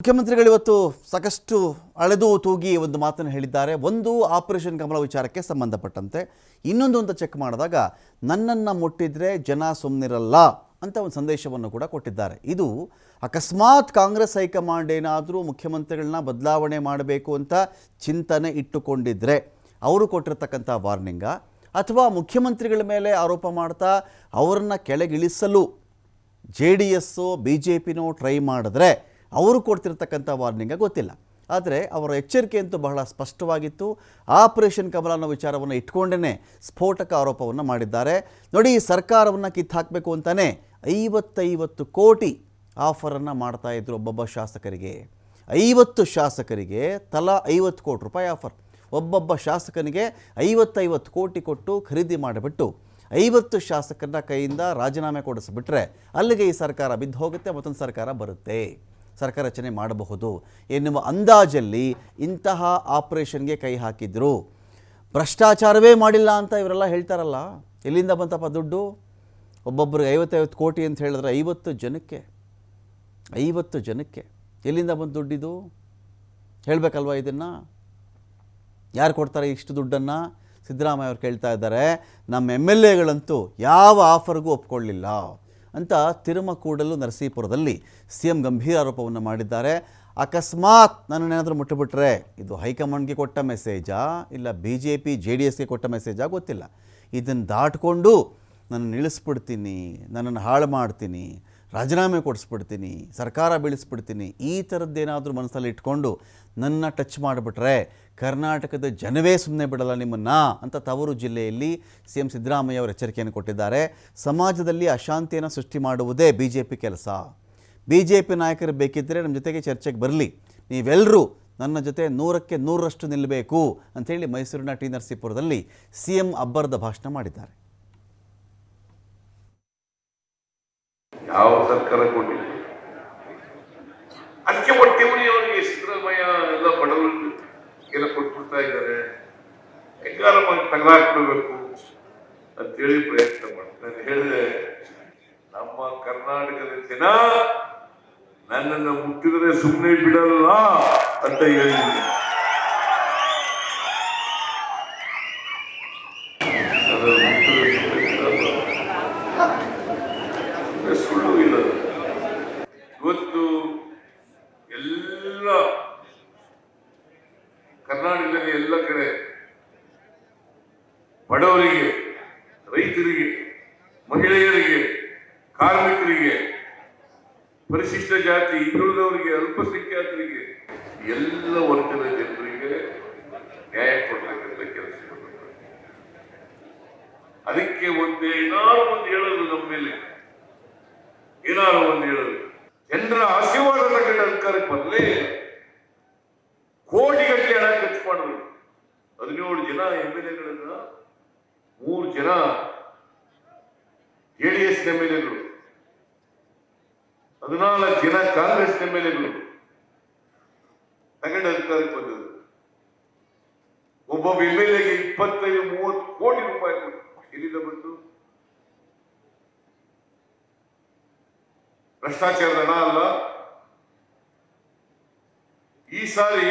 ಮುಖ್ಯಮಂತ್ರಿಗಳು ಇವತ್ತು ಸಾಕಷ್ಟು ಅಳೆದು ತೂಗಿ ಒಂದು ಮಾತನ್ನು ಹೇಳಿದ್ದಾರೆ. ಒಂದು ಆಪರೇಷನ್ ಕಮಲ ವಿಚಾರಕ್ಕೆ ಸಂಬಂಧಪಟ್ಟಂತೆ, ಇನ್ನೊಂದು ಅಂತ ಚೆಕ್ ಮಾಡಿದಾಗ ನನ್ನನ್ನು ಮುಟ್ಟಿದ್ರೆ ಜನ ಸುಮ್ಮನಿರಲ್ಲ ಅಂತ ಒಂದು ಸಂದೇಶವನ್ನು ಕೂಡ ಕೊಟ್ಟಿದ್ದಾರೆ. ಇದು ಅಕಸ್ಮಾತ್ ಕಾಂಗ್ರೆಸ್ ಹೈಕಮಾಂಡ್ ಏನಾದರೂ ಮುಖ್ಯಮಂತ್ರಿಗಳನ್ನ ಬದಲಾವಣೆ ಮಾಡಬೇಕು ಅಂತ ಚಿಂತನೆ ಇಟ್ಟುಕೊಂಡಿದ್ರೆ ಅವರು ಕೊಟ್ಟಿರ್ತಕ್ಕಂಥ ವಾರ್ನಿಂಗ, ಅಥವಾ ಮುಖ್ಯಮಂತ್ರಿಗಳ ಮೇಲೆ ಆರೋಪ ಮಾಡ್ತಾ ಅವರನ್ನು ಕೆಳಗಿಳಿಸಲು JDS BJPನೋ ಟ್ರೈ ಮಾಡಿದ್ರೆ ಅವರು ಕೊಡ್ತಿರ್ತಕ್ಕಂಥ ವಾರ್ನಿಂಗ ಗೊತ್ತಿಲ್ಲ. ಆದರೆ ಅವರ ಎಚ್ಚರಿಕೆ ಅಂತೂ ಬಹಳ ಸ್ಪಷ್ಟವಾಗಿತ್ತು. ಆಪರೇಷನ್ ಕಮಲ ಅನ್ನೋ ವಿಚಾರವನ್ನು ಇಟ್ಕೊಂಡೇ ಸ್ಫೋಟಕ ಆರೋಪವನ್ನು ಮಾಡಿದ್ದಾರೆ. ನೋಡಿ, ಸರ್ಕಾರವನ್ನು ಕಿತ್ತಾಕಬೇಕು ಅಂತಲೇ 50 ಕೋಟಿ ಆಫರನ್ನು ಮಾಡ್ತಾಯಿದ್ರು ಒಬ್ಬೊಬ್ಬ ಶಾಸಕರಿಗೆ. 50 ಶಾಸಕರಿಗೆ ತಲಾ 50 ಕೋಟಿ ರೂಪಾಯಿ ಆಫರ್. ಒಬ್ಬೊಬ್ಬ ಶಾಸಕನಿಗೆ 50 ಕೋಟಿ ಕೊಟ್ಟು ಖರೀದಿ ಮಾಡಿಬಿಟ್ಟು 50 ಶಾಸಕರ ಕೈಯಿಂದ ರಾಜೀನಾಮೆ ಕೊಡಿಸಿಬಿಟ್ರೆ ಅಲ್ಲಿಗೆ ಈ ಸರ್ಕಾರ ಬಿದ್ದು ಹೋಗುತ್ತೆ, ಮತ್ತೊಂದು ಸರ್ಕಾರ ಬರುತ್ತೆ, ಸರ್ಕಾರ ರಚನೆ ಮಾಡಬಹುದು ಎನ್ನುವ ಅಂದಾಜಲ್ಲಿ ಇಂತಹ ಆಪರೇಷನ್ಗೆ ಕೈ ಹಾಕಿದ್ರು. ಭ್ರಷ್ಟಾಚಾರವೇ ಮಾಡಿಲ್ಲ ಅಂತ ಇವರೆಲ್ಲ ಹೇಳ್ತಾರಲ್ಲ, ಎಲ್ಲಿಂದ ಬಂತಪ್ಪ ದುಡ್ಡು? ಒಬ್ಬೊಬ್ಬರಿಗೆ 50 ಕೋಟಿ ಅಂತ ಹೇಳಿದ್ರೆ 50 ಜನಕ್ಕೆ ಎಲ್ಲಿಂದ ಬಂತು ದುಡ್ಡಿದು? ಹೇಳಬೇಕಲ್ವ ಇದನ್ನು? ಯಾರು ಕೊಡ್ತಾರೆ ಇಷ್ಟು ದುಡ್ಡನ್ನು? ಸಿದ್ದರಾಮಯ್ಯ ಅವರು ಕೇಳ್ತಾ ಇದ್ದಾರೆ. ನಮ್ಮ MLAಗಳಂತೂ ಯಾವ ಆಫರ್ಗೂ ಒಪ್ಕೊಳ್ಳಿಲ್ಲ ಅಂತ ತಿರುಮಕೂಡಲು ನರಸೀಪುರದಲ್ಲಿ CM ಗಂಭೀರ ಆರೋಪವನ್ನು ಮಾಡಿದ್ದಾರೆ. ಅಕಸ್ಮಾತ್ ನನ್ನನ್ನೇನಾದರೂ ಮುಟ್ಟಿಬಿಟ್ರೆ ಇದು ಹೈಕಮಾಂಡ್ಗೆ ಕೊಟ್ಟ ಮೆಸೇಜಾ ಇಲ್ಲ BJP JDSಗೆ ಕೊಟ್ಟ ಮೆಸೇಜಾ ಗೊತ್ತಿಲ್ಲ. ಇದನ್ನು ದಾಟ್ಕೊಂಡು ನನ್ನನ್ನು ಇಳಿಸ್ಬಿಡ್ತೀನಿ, ನನ್ನನ್ನು ಹಾಳು ಮಾಡ್ತೀನಿ, ರಾಜೀನಾಮೆ ಕೊಡಿಸ್ಬಿಡ್ತೀನಿ, ಸರ್ಕಾರ ಬೀಳಿಸ್ಬಿಡ್ತೀನಿ, ಈ ಥರದ್ದೇನಾದರೂ ಮನಸ್ಸಲ್ಲಿ ಇಟ್ಕೊಂಡು ನನ್ನ ಟಚ್ ಮಾಡಿಬಿಟ್ರೆ ಕರ್ನಾಟಕದ ಜನವೇ ಸುಮ್ಮನೆ ಬಿಡಲ್ಲ ನಿಮ್ಮನ್ನು ಅಂತ ತವರು ಜಿಲ್ಲೆಯಲ್ಲಿ CM ಸಿದ್ದರಾಮಯ್ಯ ಅವರು ಎಚ್ಚರಿಕೆಯನ್ನು ಕೊಟ್ಟಿದ್ದಾರೆ. ಸಮಾಜದಲ್ಲಿ ಅಶಾಂತಿಯನ್ನು ಸೃಷ್ಟಿ ಮಾಡುವುದೇ BJP ಕೆಲಸ. BJP ನಾಯಕರು ಬೇಕಿದ್ದರೆ ನಮ್ಮ ಜೊತೆಗೆ ಚರ್ಚೆಗೆ ಬರಲಿ, ನೀವೆಲ್ಲರೂ ನನ್ನ ಜೊತೆ 100ಕ್ಕೆ 100ರಷ್ಟು ನಿಲ್ಲಬೇಕು ಅಂಥೇಳಿ ಮೈಸೂರಿನ ಟಿ ನರಸೀಪುರದಲ್ಲಿ CM ಅಬ್ಬರದ ಭಾಷಣ ಮಾಡಿದ್ದಾರೆ. ಯಾವ ಸರ್ಕಾರ ಕೊಟ್ಟಿಲ್ಲ, ಅದಕ್ಕೆ ಹೊಟ್ಟೆವರಿಗೆ ಸಿದ್ದರಾಮಯ್ಯ ಎಲ್ಲ ಬಡವರಿಗೆ ಎಲ್ಲ ಕೊಟ್ಬಿಡ್ತಾ ಇದ್ದಾರೆ, ಹೆಂಗಾರ ತಗಲಾಕ್ಬಿಡ್ಬೇಕು ಅಂತೇಳಿ ಪ್ರಯತ್ನ ಮಾಡ್ತಾರೆ. ನಾನು ಹೇಳಿದೆ, ನಮ್ಮ ಕರ್ನಾಟಕದ ಜನ ನನ್ನನ್ನು ಮುಟ್ಟಿದ್ರೆ ಸುಮ್ಮನೆ ಬಿಡಲ್ಲ ಅಂತ ಹೇಳಿದ್ದೀನಿ. ಸುಳ್ಳು ಇಲ್ಲ. ಇವತ್ತು ಎಲ್ಲ ಕರ್ನಾಟಕದಲ್ಲಿ ಎಲ್ಲ ಕಡೆ ಬಡವರಿಗೆ, ರೈತರಿಗೆ, ಮಹಿಳೆಯರಿಗೆ, ಕಾರ್ಮಿಕರಿಗೆ, ಪರಿಶಿಷ್ಟ ಜಾತಿ, ಹಿಂದುಳಿದವರಿಗೆ, ಅಲ್ಪಸಂಖ್ಯಾತರಿಗೆ, ಎಲ್ಲ ವರ್ಗದ ಜನರಿಗೆ ನ್ಯಾಯ ಕೊಡಬೇಕಂತ ಕೆಲಸ ಮಾಡಬೇಕು. ಅದಕ್ಕೆ ಏನಾರು ಒಂದು ಹೇಳೋದು, ನಮ್ಮ ಮೇಲೆ ಏನಾರು ಒಂದು ಹೇಳೋದು, ಜನರ ಆಶೀರ್ವಾದ ತಗೊಂಡು ಅಧಿಕಾರಕ್ಕೆ ಬರಲೇ ಕೋಟಿಗಟ್ಟಲೆ ಹಣ ಖರ್ಚು ಮಾಡಿದ್ರು. 17 ಜನ MLAಗಳನ್ನ, 3 ಜನ JDS MLAಗಳು, 14 ಜನ ಕಾಂಗ್ರೆಸ್ MLAಗಳು ತಗೊಂಡು ಅಧಿಕಾರಕ್ಕೆ ಬಂದದ್ದು. ಒಬ್ಬೊಬ್ಬ MLAಗೆ 25-30 ಕೋಟಿ ರೂಪಾಯಿ ಕೊಟ್ಟು ಎಲ್ಲಿಂದ ಬಂತು? ಭ್ರಷ್ಟಾಚಾರದ ಹಣ ಅಲ್ಲ. ಈ ಸಾರಿ